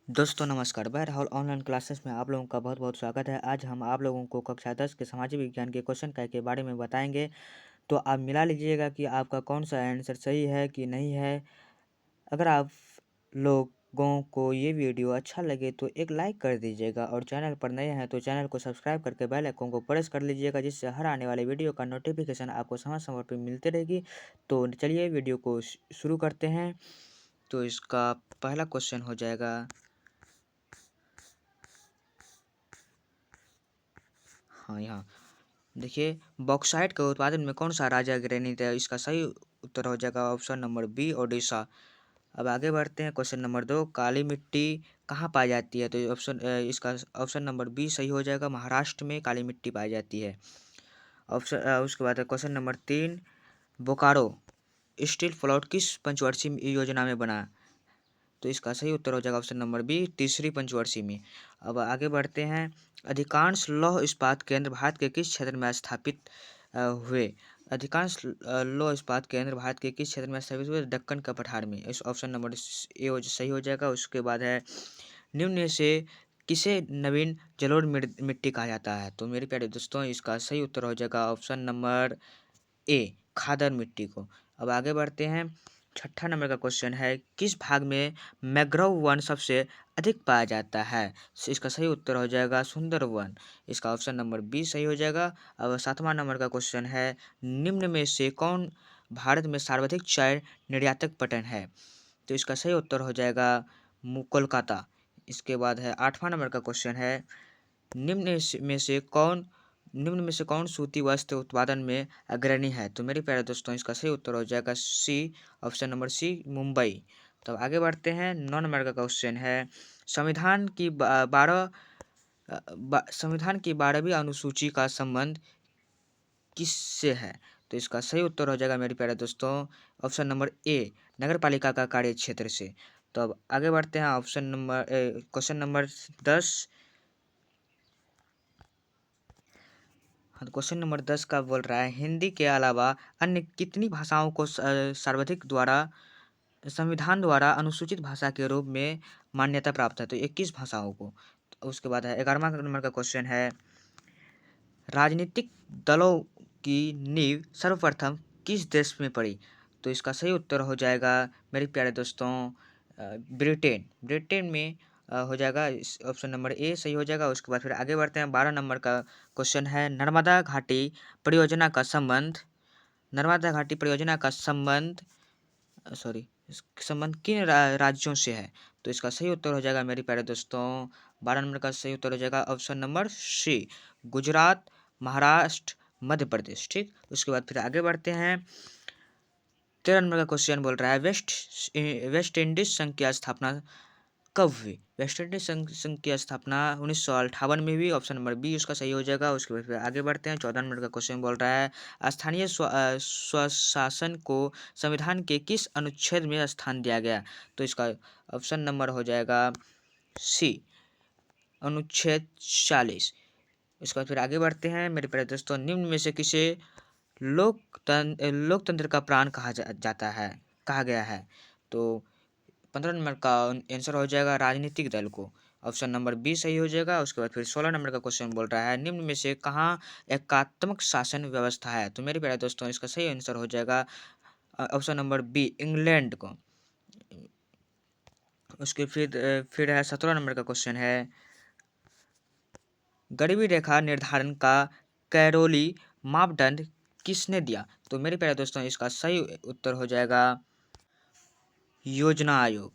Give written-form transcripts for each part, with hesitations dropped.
दोस्तों नमस्कार, मैं राहुल ऑनलाइन क्लासेस में आप लोगों का बहुत बहुत स्वागत है। आज हम आप लोगों को कक्षा 10 के सामाजिक विज्ञान के क्वेश्चन के बारे में बताएंगे। तो आप मिला लीजिएगा कि आपका कौन सा आंसर सही है कि नहीं है। अगर आप लोगों को ये वीडियो अच्छा लगे तो एक लाइक कर दीजिएगा और चैनल पर नए हैं तो चैनल को सब्सक्राइब करके बेल आइकन को प्रेस कर लीजिएगा, जिससे हर आने वाले वीडियो का नोटिफिकेशन आपको समय समय पर मिलती रहेगी। तो चलिए वीडियो को शुरू करते हैं। तो इसका पहला क्वेश्चन हो जाएगा, हाँ यहाँ देखिए, बॉक्साइट के उत्पादन में कौन सा राज्य अग्रणी है? इसका सही उत्तर हो जाएगा ऑप्शन नंबर बी, ओडिशा। अब आगे बढ़ते हैं, क्वेश्चन नंबर 2, काली मिट्टी कहाँ पाई जाती है? तो इसका ऑप्शन नंबर बी सही हो जाएगा, महाराष्ट्र में काली मिट्टी पाई जाती है। उसके बाद question number 3, Bokaro steel plant किस पंचवर्षीय योजना में बना? तो इसका सही उत्तर हो जाएगा ऑप्शन नंबर बी, तीसरी पंचवर्षीय में। अब आगे बढ़ते हैं, अधिकांश लौह इस्पात केंद्र भारत के किस क्षेत्र में स्थापित हुए? अधिकांश लौह इस्पात केंद्र भारत के किस क्षेत्र में स्थापित हुए? दक्कन का पठार में। इस ऑप्शन नंबर सही हो जाएगा। उसके बाद है, निम्न में से किसे नवीन जलोढ़ मिट्टी कहा जाता है? तो मेरे प्यारे दोस्तों, इसका सही उत्तर हो जाएगा ऑप्शन नंबर ए, खादर मिट्टी को। अब आगे बढ़ते हैं, छठा नंबर का क्वेश्चन है, किस भाग में मैंग्रोव वन सबसे अधिक पाया जाता है? इसका सही उत्तर हो जाएगा सुंदरवन। इसका ऑप्शन नंबर बी सही हो जाएगा। अब सातवां नंबर का क्वेश्चन है, निम्न में से कौन भारत में सर्वाधिक चाय निर्यातक पटन है? तो इसका सही उत्तर हो जाएगा कोलकाता। इसके बाद है आठवां नंबर का क्वेश्चन है, निम्न में से कौन सूती वस्त्र उत्पादन में अग्रणी है? तो मेरे प्यारे दोस्तों, इसका सही उत्तर हो जाएगा सी, ऑप्शन नंबर सी, मुंबई। तो आगे बढ़ते हैं, 9 नंबर का क्वेश्चन है, संविधान की संविधान की 12वीं अनुसूची का संबंध किससे है? तो इसका सही उत्तर हो जाएगा मेरे प्यारे दोस्तों ऑप्शन नंबर ए, नगर पालिका का कार्य क्षेत्र से। तो अब आगे बढ़ते हैं, क्वेश्चन नंबर 10। हाँ, तो क्वेश्चन नंबर 10 का बोल रहा है, हिंदी के अलावा अन्य कितनी भाषाओं को सर्वाधिक द्वारा संविधान द्वारा अनुसूचित भाषा के रूप में मान्यता प्राप्त है? तो 21 भाषाओं को। तो उसके बाद है 11वां नंबर का क्वेश्चन है, राजनीतिक दलों की नींव सर्वप्रथम किस देश में पड़ी? तो इसका सही उत्तर हो जाएगा मेरे प्यारे दोस्तों ब्रिटेन। ब्रिटेन में हो जाएगा। इस ऑप्शन नंबर ए सही हो जाएगा। उसके बाद फिर आगे बढ़ते हैं, 12 नंबर का क्वेश्चन है, नर्मदा घाटी परियोजना का संबंध नर्मदा घाटी परियोजना का संबंध सॉरी संबंध किन राज्यों से है? तो इसका सही उत्तर हो जाएगा मेरे प्यारे दोस्तों, 12 नंबर का सही उत्तर हो जाएगा option number C, Gujarat, Maharashtra, Madhya Pradesh. ठीक, उसके बाद फिर आगे बढ़ते हैं, 13 नंबर का क्वेश्चन बोल रहा है, वेस्ट इंडीज संघ की स्थापना कब हुई? वेस्ट इंडीज संघ की स्थापना 1958 में हुई। ऑप्शन नंबर बी उसका सही हो जाएगा। उसके बाद फिर आगे बढ़ते हैं, 14 नंबर का क्वेश्चन बोल रहा है, स्थानीय स्वशासन को संविधान के किस अनुच्छेद में स्थान दिया गया? तो इसका ऑप्शन नंबर हो जाएगा सी, अनुच्छेद 40। उसके बाद फिर आगे बढ़ते हैं मेरे प्यारे दोस्तों, निम्न में से किसे लोकतंत्र का प्राण जाता है, कहा गया है? तो 15 नंबर का आंसर हो जाएगा राजनीतिक दल को। ऑप्शन नंबर बी सही हो जाएगा। उसके बाद फिर 16 नंबर का क्वेश्चन बोल रहा है, निम्न में से कहाँ एकात्मक शासन व्यवस्था है? तो मेरे प्यारे दोस्तों, इसका सही आंसर हो जाएगा ऑप्शन नंबर बी, इंग्लैंड को। उसके फिर है 17 नंबर का क्वेश्चन है, गरीबी रेखा निर्धारण का कैरोली मापदंड किसने दिया? तो मेरे प्यारे दोस्तों, इसका सही उत्तर हो जाएगा योजना आयोग।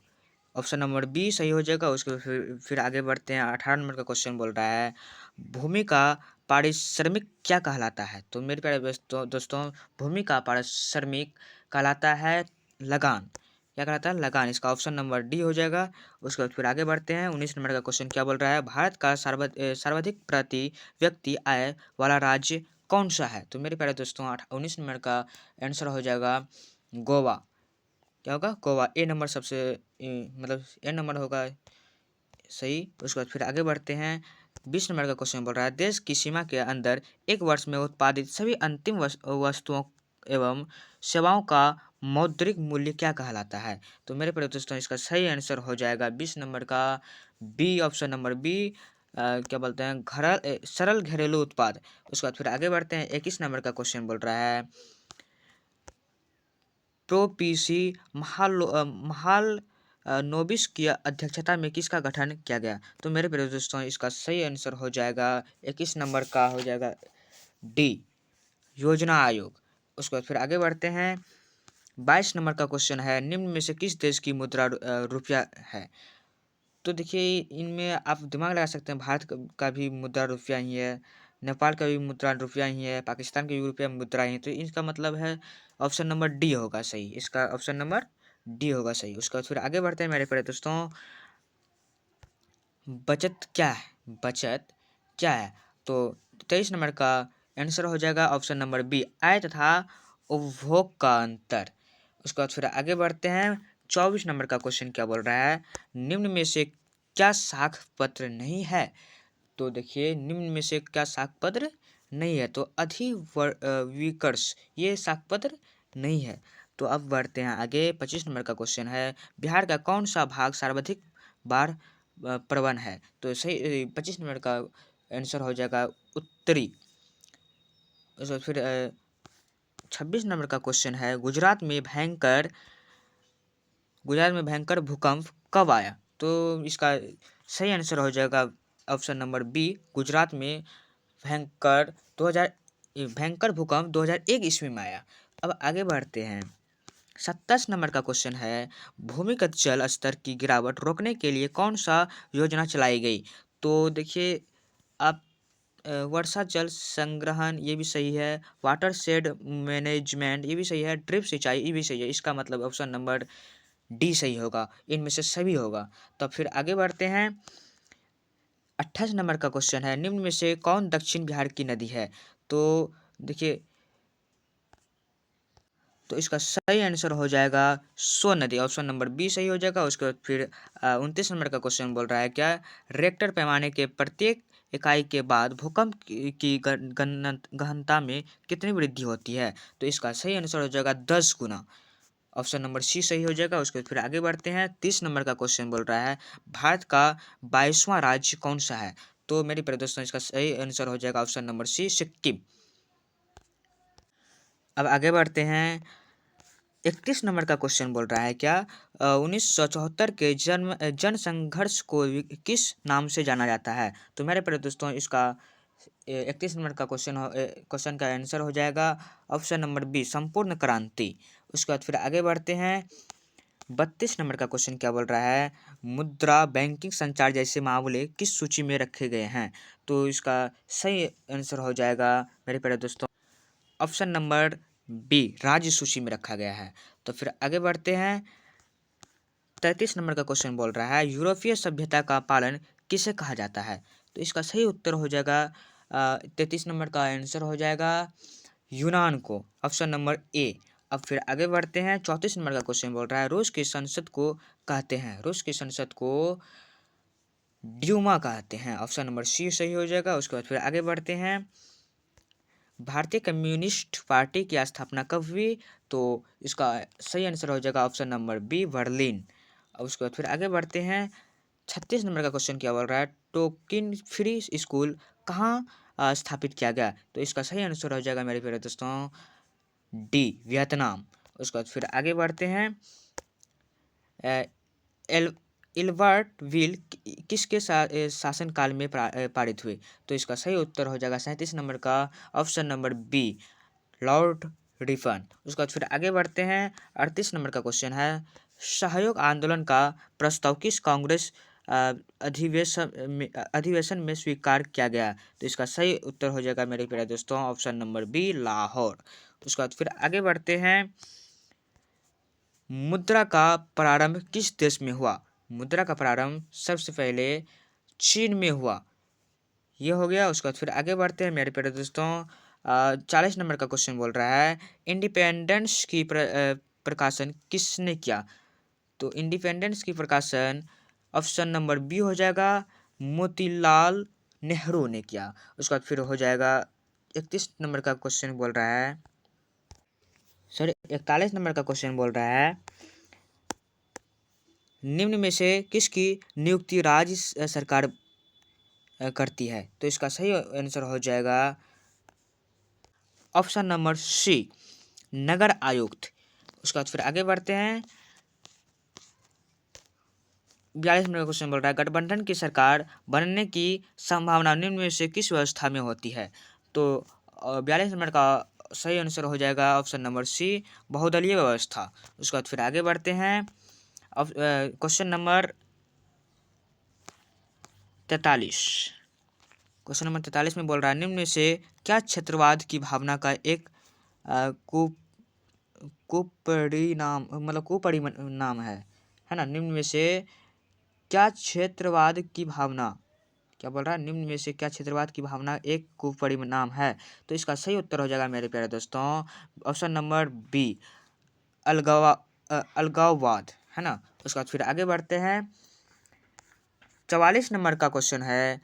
ऑप्शन नंबर बी सही हो जाएगा। उसके फिर आगे बढ़ते हैं, 18 नंबर का क्वेश्चन बोल रहा है, भूमि का पारिश्रमिक क्या कहलाता है? तो मेरे प्यारे दोस्तों, भूमि का पारिश्रमिक कहलाता है लगान। क्या कहलाता है? लगान। इसका ऑप्शन नंबर डी हो जाएगा। उसके बाद फिर आगे बढ़ते हैं, 19 नंबर का क्वेश्चन क्या बोल रहा है, भारत का सर्वाधिक प्रति व्यक्ति आय वाला राज्य कौन सा है? तो मेरे प्यारे दोस्तों, 19 नंबर का आंसर हो जाएगा गोवा। क्या होगा? गोवा। ए नंबर सबसे मतलब ए नंबर होगा सही। उसके बाद फिर आगे बढ़ते हैं, 20 नंबर का क्वेश्चन बोल रहा है, देश की सीमा के अंदर एक वर्ष में उत्पादित सभी अंतिम वस्तुओं एवं सेवाओं का मौद्रिक मूल्य क्या कहलाता है? तो मेरे प्रिय दोस्तों इसका सही आंसर हो जाएगा 20 नंबर का बी, ऑप्शन नंबर बी। क्या बोलते हैं, सरल घरेलू उत्पाद। उसके बाद फिर आगे बढ़ते हैं। 21 नंबर का क्वेश्चन बोल रहा है, प्रो-पीसी महाल नोबिस की अध्यक्षता में किसका गठन किया गया? तो मेरे प्रिय दोस्तों इसका सही आंसर हो जाएगा 21 नंबर का हो जाएगा डी, योजना आयोग। उसके बाद फिर आगे बढ़ते हैं। 22 नंबर का क्वेश्चन है, निम्न में से किस देश की मुद्रा रुपया है? तो देखिए इनमें आप दिमाग लगा सकते हैं। भारत का भी मुद्रा रुपया ही है, नेपाल का भी मुद्रा रुपया ही है, पाकिस्तान का भी रुपया मुद्रा ही है। तो इसका मतलब है ऑप्शन नंबर डी होगा सही। इसका ऑप्शन नंबर डी होगा सही। उसके बाद फिर आगे बढ़ते हैं मेरे प्यारे दोस्तों। बचत क्या है? बचत क्या है? तो 23 नंबर का आंसर हो जाएगा ऑप्शन नंबर बी, आय तथा उपभोग का अंतर। उसके बाद फिर आगे बढ़ते हैं। 24 नंबर का क्वेश्चन क्या बोल रहा है, निम्न में से क्या साख पत्र नहीं है? तो देखिए निम्न में से क्या साख पत्र नहीं है? तो अधिविकर्ष ये साख पत्र नहीं है। तो अब बढ़ते हैं आगे। 25 नंबर का क्वेश्चन है, बिहार का कौन सा भाग सर्वाधिक बाढ़ प्रवण है? तो सही 25 नंबर का आंसर हो जाएगा उत्तरी। उसके बाद फिर 26 नंबर का क्वेश्चन है, गुजरात में भयंकर भूकंप कब आया? तो इसका सही आंसर हो जाएगा ऑप्शन नंबर बी, गुजरात में भयंकर 2000 भयंकर भूकंप 2001 ईस्वी में आया। अब आगे बढ़ते हैं। 27 नंबर का क्वेश्चन है, भूमिगत जल स्तर की गिरावट रोकने के लिए कौन सा योजना चलाई गई? तो देखिए आप वर्षा जल संग्रहण ये भी सही है, वाटर शेड मैनेजमेंट ये भी सही है, ड्रिप सिंचाई ये भी सही है। इसका मतलब ऑप्शन नंबर डी सही होगा, इनमें से सभी होगा। तो फिर आगे बढ़ते हैं। 28 नंबर का क्वेश्चन है, निम्न में से कौन दक्षिण बिहार की नदी है? तो देखिए तो इसका सही आंसर हो जाएगा सो नदी, ऑप्शन नंबर बी सही हो जाएगा। उसके बाद फिर 29 नंबर का क्वेश्चन बोल रहा है, क्या रेक्टर पैमाने के प्रत्येक इकाई के बाद भूकंप की गहनता में कितनी वृद्धि होती है? तो इसका सही आंसर हो जाएगा 10 गुना, ऑप्शन नंबर सी सही हो जाएगा। उसके बाद फिर आगे बढ़ते हैं। 30 नंबर का क्वेश्चन बोल रहा है, भारत का 22वां राज्य कौन सा है? तो मेरी प्रिय दोस्तों इसका सही आंसर हो जाएगा ऑप्शन नंबर सी, सिक्किम। अब आगे बढ़ते हैं। 31 नंबर का क्वेश्चन बोल रहा है, क्या 1974 के जन संघर्ष को किस नाम से जाना जाता है? तो मेरे प्रिय दोस्तों इसका 31 नंबर का क्वेश्चन का आंसर हो जाएगा ऑप्शन नंबर बी, संपूर्ण क्रांति। उसके बाद फिर आगे बढ़ते हैं। 32 नंबर का क्वेश्चन क्या बोल रहा है, मुद्रा बैंकिंग संचार जैसे मामले किस सूची में रखे गए हैं? तो इसका सही आंसर हो जाएगा मेरे प्यारे दोस्तों ऑप्शन नंबर बी, राज्य सूची में रखा गया है। तो फिर आगे बढ़ते हैं। 33 नंबर का क्वेश्चन बोल रहा है, यूरोपीय सभ्यता का पालन किसे कहा जाता है? तो इसका सही उत्तर हो जाएगा 33 नंबर का आंसर हो जाएगा यूनान को, ऑप्शन नंबर ए। अब फिर आगे बढ़ते हैं। 34 नंबर का क्वेश्चन बोल रहा है, रूस की संसद को कहते हैं, रूस की संसद को ड्यूमा कहते हैं, ऑप्शन नंबर सी सही हो जाएगा। उसके बाद फिर आगे बढ़ते हैं। भारतीय कम्युनिस्ट पार्टी की स्थापना कब हुई? तो इसका सही आंसर हो जाएगा ऑप्शन नंबर बी, बर्लिन। अब उसके बाद फिर आगे बढ़ते हैं। 36 नंबर का क्वेश्चन क्या बोल रहा है, टोकिन फ्री स्कूल कहाँ स्थापित किया गया? तो इसका सही आंसर हो जाएगा मेरे प्यारे दोस्तों डी, वियतनाम। उसके बाद फिर आगे बढ़ते हैं। एल इल्बर्ट विल किसके शासनकाल में पारित हुए? तो इसका सही उत्तर हो जाएगा 37 नंबर का option number B, lord Ripon. उसके बाद फिर आगे बढ़ते हैं। 38 नंबर का क्वेश्चन है, सहयोग आंदोलन का प्रस्ताव किस कांग्रेस अधिवेशन में स्वीकार किया गया? तो इसका सही उत्तर हो जाएगा मेरे प्यारे दोस्तों ऑप्शन नंबर बी, लाहौर। उसके बाद फिर आगे बढ़ते हैं। मुद्रा का प्रारंभ किस देश में हुआ? मुद्रा का प्रारंभ सबसे पहले चीन में हुआ, ये हो गया। उसके बाद फिर आगे बढ़ते हैं मेरे प्यारे दोस्तों। 40 नंबर का क्वेश्चन बोल रहा है, इंडिपेंडेंस की प्रकाशन किसने किया? तो इंडिपेंडेंस की प्रकाशन ऑप्शन नंबर बी हो जाएगा, मोतीलाल नेहरू ने किया। उसके बाद फिर हो जाएगा 31 नंबर का क्वेश्चन बोल रहा है, सर 41 नंबर का क्वेश्चन बोल रहा है, निम्न में से किसकी नियुक्ति राज्य सरकार करती है? तो इसका सही आंसर हो जाएगा ऑप्शन नंबर सी, नगर आयुक्त। उसके बाद फिर आगे बढ़ते हैं। 42 नंबर का क्वेश्चन बोल रहा है, गठबंधन की सरकार बनने की संभावना निम्न में से किस व्यवस्था में होती है? तो 42 नंबर का सही आंसर हो जाएगा ऑप्शन नंबर सी, बहुदलीय व्यवस्था। उसके बाद फिर आगे बढ़ते हैं। अब क्वेश्चन नंबर 43, क्वेश्चन नंबर 43 में बोल रहा है, निम्न में से क्या क्षेत्रवाद की भावना का एक कु कुपरिणाम मतलब कुपरिणाम है ना? निम्न में से क्या क्षेत्रवाद की भावना, क्या बोल रहा है, निम्न में से क्या क्षेत्रवाद की भावना एक कुपरिणाम है? तो इसका सही उत्तर हो जाएगा मेरे प्यारे दोस्तों ऑप्शन नंबर बी, अलगाववाद, है ना? उसके बाद फिर आगे बढ़ते हैं। 44 नंबर का क्वेश्चन है,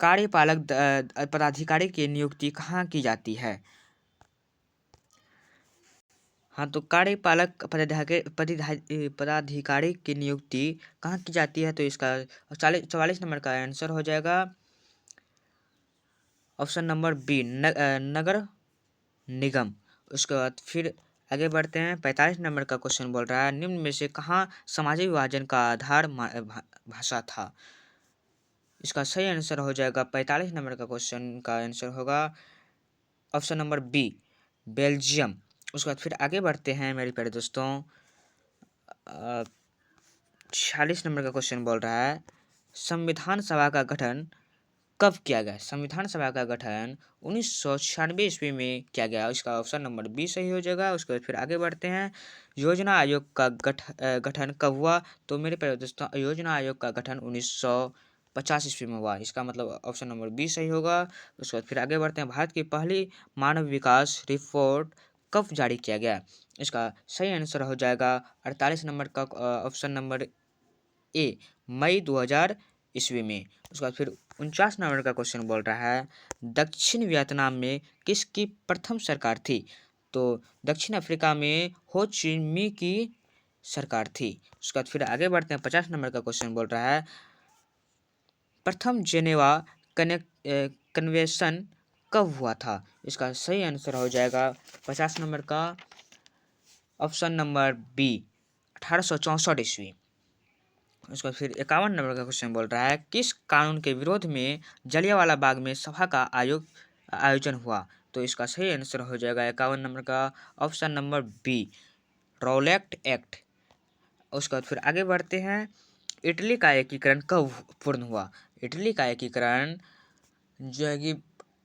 कार्यपालक पदाधिकारी की नियुक्ति कहाँ की जाती है? हाँ, तो कार्यपालक पदाधिकारी की नियुक्ति कहाँ की जाती है? तो इसका 44 नंबर का आंसर हो जाएगा ऑप्शन नंबर बी, नगर निगम। उसके बाद फिर आगे बढ़ते हैं। 45 नंबर का क्वेश्चन बोल रहा है, निम्न में से कहाँ सामाजिक विभाजन का आधार भाषा था? इसका सही आंसर हो जाएगा 45 नंबर का क्वेश्चन का आंसर होगा ऑप्शन नंबर बी, बेल्जियम। उसके बाद फिर आगे बढ़ते हैं मेरे प्यारे दोस्तों। 46 नंबर का क्वेश्चन बोल रहा है, संविधान सभा का गठन कब किया गया? संविधान सभा का गठन 1996 ईस्वी में किया गया। इसका ऑप्शन नंबर बी सही हो जाएगा। उसके बाद फिर आगे बढ़ते हैं। योजना आयोग का गठन कब हुआ? तो मेरे प्यारे दोस्तों योजना आयोग का गठन 1950 ईस्वी में हुआ। इसका मतलब ऑप्शन नंबर बी सही होगा। उसके बाद फिर आगे बढ़ते हैं। भारत की पहली मानव विकास रिपोर्ट कब जारी किया गया? इसका सही आंसर हो जाएगा 48 नंबर का ऑप्शन नंबर ए, मई 2000 ईस्वी में। उसके बाद फिर 49 नंबर का क्वेश्चन बोल रहा है, दक्षिण वियतनाम में किसकी प्रथम सरकार थी? तो दक्षिण अफ्रीका में हो ची मी की सरकार थी। उसके बाद फिर आगे बढ़ते हैं। 50 नंबर का क्वेश्चन बोल रहा है, प्रथम जेनेवा कन्वेंशन कब हुआ था? इसका सही आंसर हो जाएगा 50 नंबर का ऑप्शन नंबर बी, 1864 ईस्वी। उसके बाद फिर 51 नंबर का क्वेश्चन बोल रहा है, किस कानून के विरोध में जलियांवाला बाग में सभा का आयोजन हुआ? तो इसका सही आंसर हो जाएगा 51 नंबर का option number B, Rowlatt act. उसके बाद फिर आगे बढ़ते हैं। इटली का एकीकरण कब पूर्ण हुआ? इटली का एकीकरण जो है कि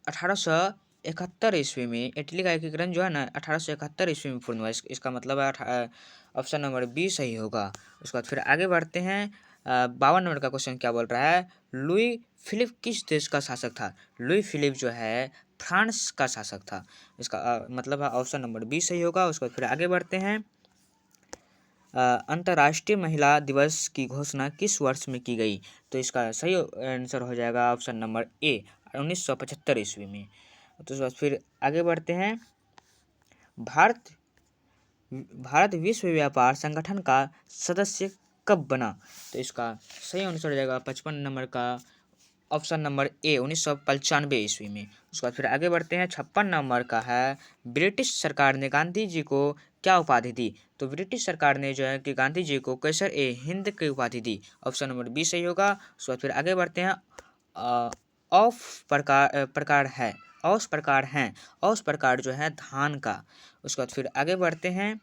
1871 ईस्वी में, इटली का एकीकरण जो है ना 1871 ईस्वी में पूर्ण हुआ। इसका मतलब है ऑप्शन नंबर बी सही होगा। उसके बाद फिर आगे बढ़ते हैं। 52 नंबर का क्वेश्चन क्या बोल रहा है, लुई फिलिप किस देश का शासक था? लुई फिलिप जो है फ्रांस का शासक था। इसका मतलब है ऑप्शन नंबर बी सही होगा। उसके बाद फिर आगे बढ़ते हैं। अंतर्राष्ट्रीय महिला दिवस की घोषणा किस वर्ष में की गई? तो इसका सही आंसर हो जाएगा ऑप्शन नंबर ए, 1975 ईस्वी में। तो उसके बाद फिर आगे बढ़ते हैं। भारत भारत विश्व व्यापार संगठन का सदस्य कब बना? तो इसका सही आंसर हो जाएगा 55 नंबर का ऑप्शन नंबर ए, 1995 ईस्वी में। उसके बाद फिर आगे बढ़ते हैं। 56 नंबर का है, ब्रिटिश सरकार ने गांधी जी को क्या उपाधि दी? तो ब्रिटिश सरकार ने जो है कि गांधी जी को कैसर ए हिंद की उपाधि दी। ऑप्शन नंबर बी सही होगा। उसके बाद फिर आगे बढ़ते हैं। ऑफ प्रकार है, औस प्रकार हैं, औस प्रकार जो है धान का। उसके बाद फिर आगे बढ़ते हैं।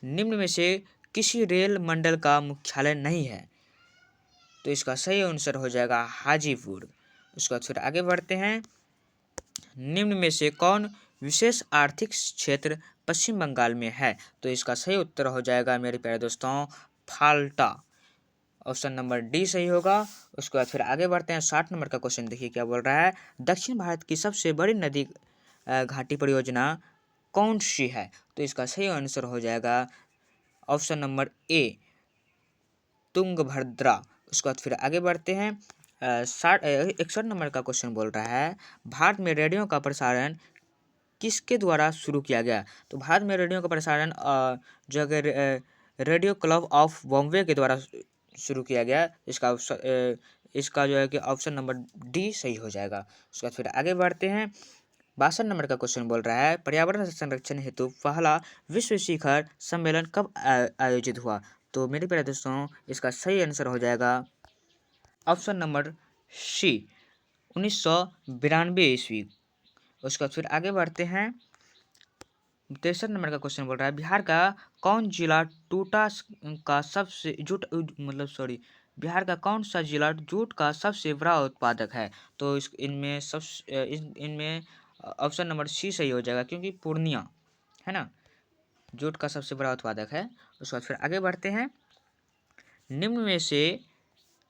निम्न में से किसी रेल मंडल का मुख्यालय नहीं है? तो इसका सही आंसर हो जाएगा हाजीपुर। उसके बाद फिर आगे बढ़ते हैं। निम्न में से कौन विशेष आर्थिक क्षेत्र पश्चिम बंगाल में है? तो इसका सही उत्तर हो जाएगा मेरे प्यारे दोस्तों फाल्टा। ऑप्शन नंबर डी सही होगा। उसके बाद फिर आगे बढ़ते हैं। 60 नंबर का क्वेश्चन देखिए क्या बोल रहा है, दक्षिण भारत की सबसे बड़ी नदी घाटी परियोजना कौन सी है? तो इसका सही आंसर हो जाएगा ऑप्शन नंबर ए, तुंगभद्रा। उसके बाद फिर आगे बढ़ते हैं। 61 नंबर का क्वेश्चन बोल रहा है, भारत में रेडियो का प्रसारण किसके द्वारा शुरू किया गया? तो भारत में रेडियो का प्रसारण जो है रेडियो क्लब ऑफ बॉम्बे के द्वारा शुरू किया गया। इसका जो है कि ऑप्शन नंबर डी सही हो जाएगा। उसके बाद फिर आगे बढ़ते हैं। 62 नंबर का क्वेश्चन बोल रहा है, पर्यावरण संरक्षण हेतु पहला विश्व शिखर सम्मेलन कब आयोजित हुआ? तो मेरे प्यारे दोस्तों, इसका सही आंसर हो जाएगा ऑप्शन नंबर सी, 1992 ईस्वी। उसके बाद फिर आगे बढ़ते हैं। 63 नंबर का क्वेश्चन बोल रहा है, बिहार का कौन जिला का सबसे बिहार का कौन सा जिला जूट का सबसे बड़ा उत्पादक है? तो इनमें ऑप्शन नंबर सी सही हो जाएगा, क्योंकि पूर्णिया है ना, जूट का सबसे बड़ा उत्पादक है। उसके बाद फिर आगे बढ़ते हैं। निम्न में से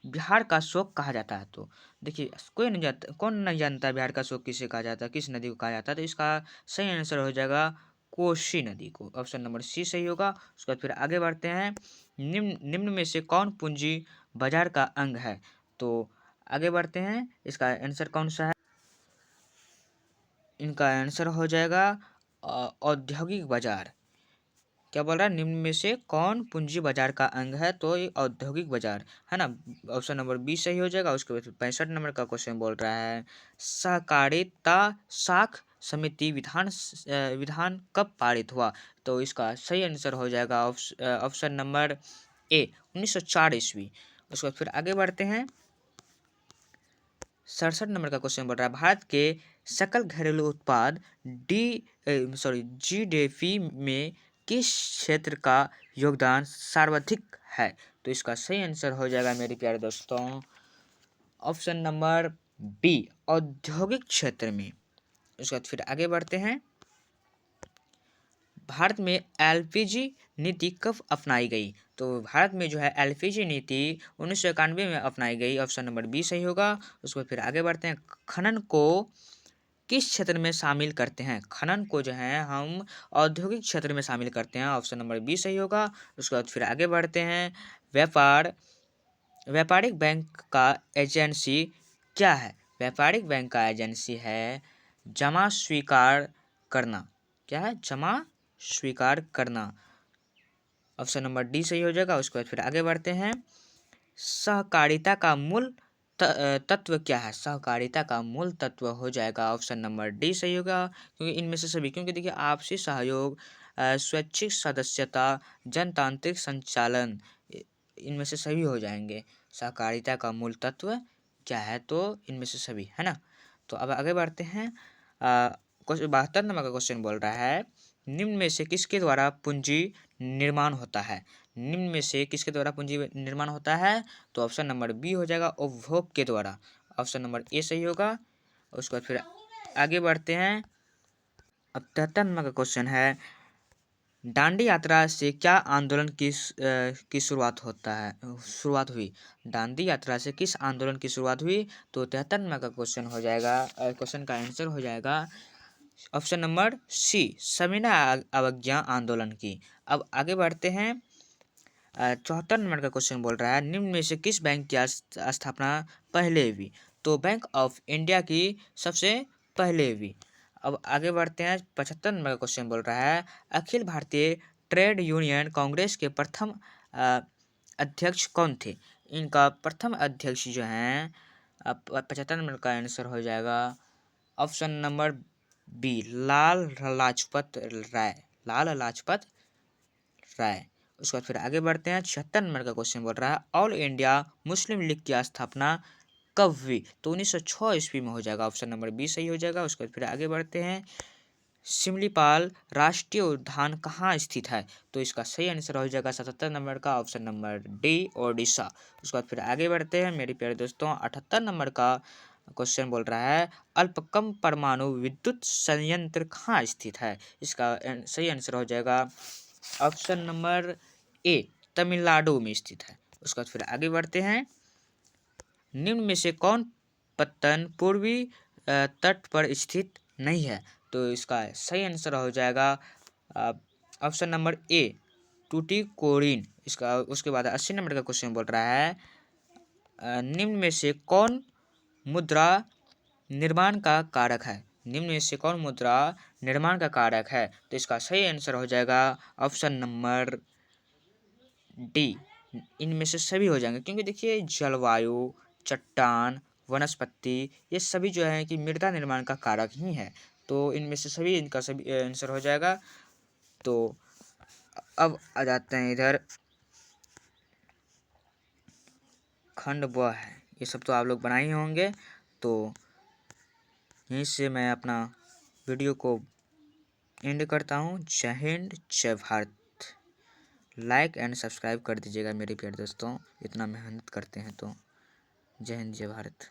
बिहार का शोक कहा जाता है? तो देखिए, कौन नहीं जानता बिहार का शोक किसे कहा जाता है, किस नदी को कहा जाता है? तो इसका सही आंसर हो जाएगा कोसी नदी को। ऑप्शन नंबर सी सही होगा। उसके बाद फिर आगे बढ़ते हैं। निम्न में से कौन पूंजी बाजार का अंग है? तो आगे बढ़ते हैं, इसका आंसर कौन सा है? इनका आंसर हो जाएगा औद्योगिक बाजार। क्या बोल रहा है? निम्न में से कौन पूंजी बाजार का अंग है? तो ये औद्योगिक बाजार है ना। ऑप्शन नंबर बी सही हो जाएगा। उसके बाद 65 नंबर का क्वेश्चन बोल रहा है, सहकारिता साख समिति विधान कब पारित हुआ? तो इसका सही आंसर हो जाएगा ऑप्शन नंबर ए, 1904 ईस्वी। उसके बाद फिर आगे बढ़ते हैं। 67 नंबर का क्वेश्चन बोल रहा है, भारत के सकल घरेलू उत्पाद जीडीपी में किस क्षेत्र का योगदान सर्वाधिक है? तो इसका सही आंसर हो जाएगा मेरे प्यारे दोस्तों ऑप्शन नंबर बी, औद्योगिक क्षेत्र में। उसके बाद फिर आगे बढ़ते हैं। भारत में एलपीजी नीति कब अपनाई गई? तो भारत में जो है एलपीजी नीति 1991 में अपनाई गई। ऑप्शन नंबर बी सही होगा। उसके बाद फिर आगे बढ़ते हैं। खनन को किस क्षेत्र में शामिल करते हैं? खनन को जो है हम औद्योगिक क्षेत्र में शामिल करते हैं। ऑप्शन नंबर बी सही होगा। उसके बाद फिर आगे बढ़ते हैं। व्यापारिक बैंक का एजेंसी क्या है? व्यापारिक बैंक का एजेंसी है जमा स्वीकार करना। क्या है? जमा स्वीकार करना। ऑप्शन नंबर डी सही हो जाएगा। उसके बाद फिर आगे बढ़ते हैं। सहकारिता का मूल तत्व क्या है? सहकारिता का मूल तत्व हो जाएगा ऑप्शन नंबर डी सही होगा, क्योंकि इनमें से सभी, क्योंकि देखिए आपसी सहयोग, स्वैच्छिक सदस्यता, जनतांत्रिक संचालन, इनमें से सभी हो जाएंगे। सहकारिता का मूल तत्व क्या है? तो इनमें से सभी है ना। तो अब आगे बढ़ते हैं। 72 नंबर का क्वेश्चन बोल रहा है, निम्न में से किसके द्वारा पूंजी निर्माण होता है? निम्न में से किसके द्वारा पूंजी निर्माण होता है? तो ऑप्शन नंबर बी हो जाएगा, उपभोग के द्वारा। ऑप्शन नंबर ए सही होगा। उसके बाद फिर आगे बढ़ते हैं। अब 73 नंबर का क्वेश्चन है, दांडी यात्रा से क्या आंदोलन की शुरुआत हुई? दांडी यात्रा से किस आंदोलन की शुरुआत हुई? तो 73 नंबर का क्वेश्चन हो जाएगा, क्वेश्चन का आंसर हो जाएगा ऑप्शन नंबर सी, सविनय अवज्ञा आंदोलन की। अब आगे बढ़ते हैं। 74 नंबर का क्वेश्चन बोल रहा है, निम्न में से किस बैंक की स्थापना पहले हुई? तो बैंक ऑफ इंडिया की सबसे पहले हुई। अब आगे बढ़ते हैं। 75 नंबर का क्वेश्चन बोल रहा है, अखिल भारतीय ट्रेड यूनियन कांग्रेस के प्रथम अध्यक्ष कौन थे? इनका प्रथम अध्यक्ष जो हैं 75 नंबर का आंसर हो जाएगा ऑप्शन नंबर बी, लाल लाजपत राय। लाल लाजपत राय। उसके बाद फिर आगे बढ़ते हैं। 76 नंबर का क्वेश्चन बोल रहा है, ऑल इंडिया मुस्लिम लीग की स्थापना कब हुई? तो 1906 ईस्वी में हो जाएगा। ऑप्शन नंबर बी सही हो जाएगा। उसके बाद फिर आगे बढ़ते हैं। सिमलीपाल राष्ट्रीय उद्यान कहाँ स्थित है? तो इसका सही आंसर हो जाएगा 77 नंबर का, ऑप्शन नंबर डी, ओडिशा। उसके बाद फिर आगे बढ़ते हैं मेरे प्यारे दोस्तों। 78 नंबर का क्वेश्चन बोल रहा है, अल्पकम परमाणु विद्युत संयंत्र कहाँ स्थित है? इसका सही आंसर हो जाएगा ऑप्शन नंबर ए, तमिलनाडु में स्थित है। उसके बाद फिर आगे बढ़ते हैं। निम्न में से कौन पत्तन पूर्वी तट पर स्थित नहीं है? तो इसका सही आंसर हो जाएगा ऑप्शन नंबर ए, टूटीकोरिन। इसका उसके बाद 80 नंबर का क्वेश्चन बोल रहा है, निम्न में से कौन मुद्रा निर्माण का कारक है? निम्न में से कौन मुद्रा निर्माण का कारक है। तो इसका सही आंसर हो जाएगा ऑप्शन नंबर डी। इनमें से सभी हो जाएंगे, क्योंकि देखिए जलवायु, चट्टान, वनस्पति, ये सभी जो है कि मृदा निर्माण का कारक ही है। तो इनमें से सभी इनका सभी आंसर हो जाएगा। तो अब आ जाते हैं इधर खंड ब है, ये सब तो आप लोग बनाए ही होंगे। तो यहीं से मैं अपना वीडियो को एंड करता हूँ। जय हिंद, जय भारत। लाइक एंड सब्सक्राइब कर दीजिएगा मेरे प्यारे दोस्तों, इतना मेहनत करते हैं तो। जय हिंद, जय भारत।